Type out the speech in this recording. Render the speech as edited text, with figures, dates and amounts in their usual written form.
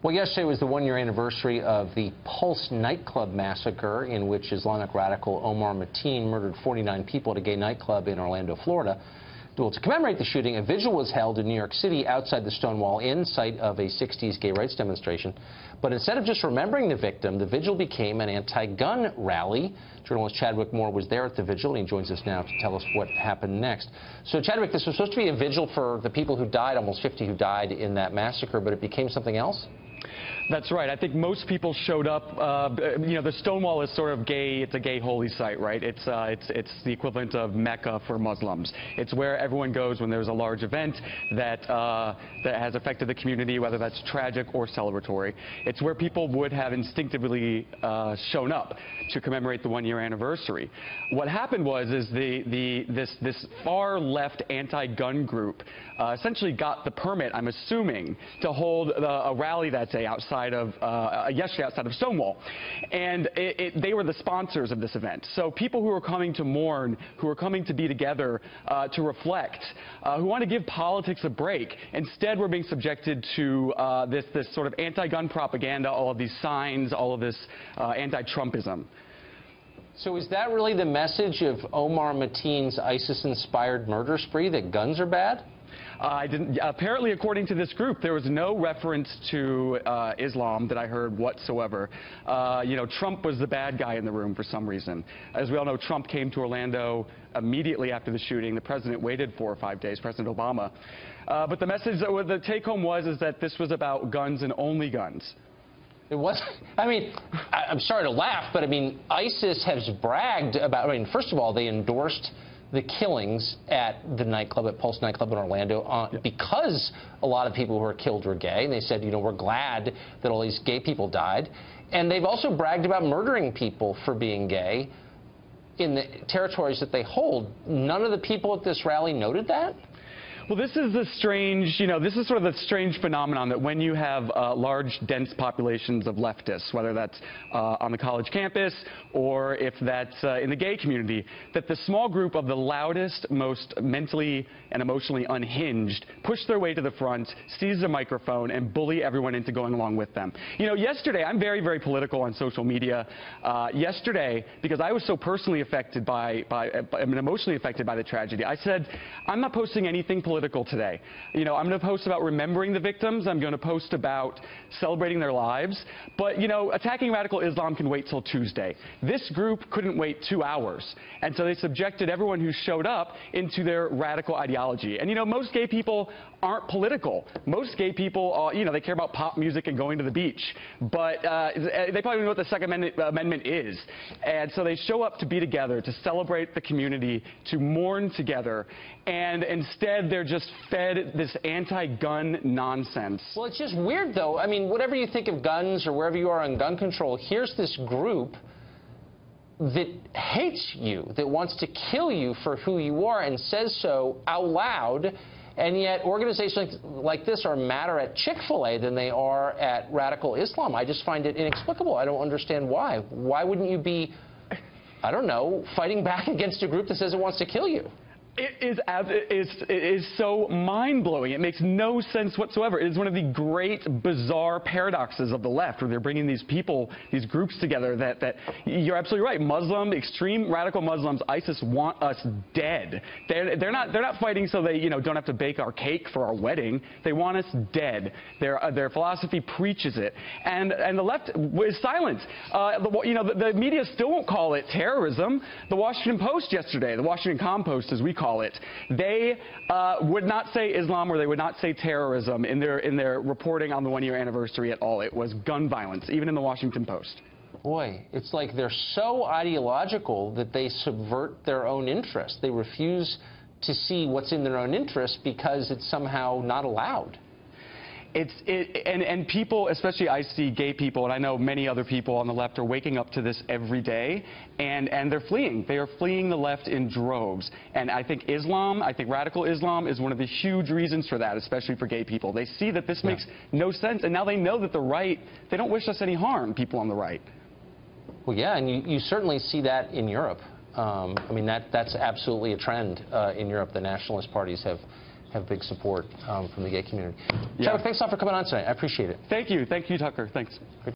Well, yesterday was the one-year anniversary of the Pulse nightclub massacre, in which Islamic radical Omar Mateen murdered 49 people at a gay nightclub in Orlando, Florida. Well, to commemorate the shooting, a vigil was held in New York City outside the Stonewall Inn, site of a 60s gay rights demonstration. But instead of just remembering the victim, the vigil became an anti-gun rally. Journalist Chadwick Moore was there at the vigil, and he joins us now to tell us what happened next. So, Chadwick, this was supposed to be a vigil for the people who died, almost 50 who died in that massacre, but it became something else? That's right. I think most people showed up. You know, the Stonewall is sort of gay. It's a gay holy site, right? It's the equivalent of Mecca for Muslims. It's where everyone goes when there's a large event that has affected the community, whether that's tragic or celebratory. It's where people would have instinctively shown up to commemorate the one-year anniversary. What happened was this far left anti-gun group essentially got the permit, I'm assuming, to hold a rally that day yesterday outside of Stonewall. And they were the sponsors of this event. So people who were coming to mourn, who were coming to be together to reflect, who want to give politics a break, instead were being subjected to this sort of anti-gun propaganda, all of these signs, all of this anti-Trumpism. So is that really the message of Omar Mateen's ISIS-inspired murder spree, that guns are bad? Apparently, according to this group, there was no reference to Islam that I heard whatsoever. You know, Trump was the bad guy in the room for some reason. As we all know, Trump came to Orlando immediately after the shooting. The president waited 4 or 5 days, President Obama. But the message, the take-home is that this was about guns and only guns. It was. I mean, I'm sorry to laugh, but I mean, ISIS has bragged about. I mean, first of all, they endorsed the killings at the nightclub, at Pulse nightclub in Orlando, because a lot of people who were killed were gay. And they said, you know, we're glad that all these gay people died. And they've also bragged about murdering people for being gay in the territories that they hold. None of the people at this rally noted that? Well, this is the strange, you know, this is sort of the strange phenomenon that when you have large, dense populations of leftists, whether that's on the college campus or if that's in the gay community, that the small group of the loudest, most mentally and emotionally unhinged push their way to the front, seize the microphone, and bully everyone into going along with them. You know, yesterday, I'm very, very political on social media. Yesterday, because I was so personally affected emotionally affected by the tragedy, I said, I'm not posting anything political today. You know, I'm going to post about remembering the victims. I'm going to post about celebrating their lives. But, you know, attacking radical Islam can wait till Tuesday. This group couldn't wait 2 hours. And so they subjected everyone who showed up into their radical ideology. And, you know, most gay people aren't political. Most gay people, you know, they care about pop music and going to the beach. But they probably know what the Second Amendment is. And so they show up to be together, to celebrate the community, to mourn together. And instead, they're just fed this anti-gun nonsense. Well, it's just weird, though. I mean, whatever you think of guns or wherever you are on gun control, here's this group that hates you, that wants to kill you for who you are and says so out loud. And yet organizations like this are madder at Chick-fil-A than they are at radical Islam. I just find it inexplicable. I don't understand why. Why wouldn't you be, I don't know, fighting back against a group that says it wants to kill you? It is so mind-blowing. It makes no sense whatsoever. It is one of the great, bizarre paradoxes of the left, where they're bringing these people, these groups together that you're absolutely right. Muslim, extreme radical Muslims, ISIS want us dead. They're not fighting so they, you know, don't have to bake our cake for our wedding. They want us dead. Their philosophy preaches it, and the left is silent. You know, the media still won't call it terrorism. The Washington Post yesterday, the Washington Compost, as we call it, they would not say Islam, or they would not say terrorism in their reporting on the one-year anniversary at all. It was gun violence, even in the Washington Post. Boy, it's like they're so ideological that they subvert their own interests. They refuse to see what's in their own interest because it's somehow not allowed. And people, especially I see gay people, and I know many other people on the left are waking up to this every day, and they're fleeing. They are fleeing the left in droves. And I think radical Islam is one of the huge reasons for that, especially for gay people. They see that this makes no sense, and now they know that the right, they don't wish us any harm, people on the right. Well, yeah, and you certainly see that in Europe. I mean, that's absolutely a trend in Europe. The nationalist parties have have big support from the gay community. Yeah. Chadwick, thanks a lot for coming on tonight. I appreciate it. Thank you. Thank you, Tucker. Thanks.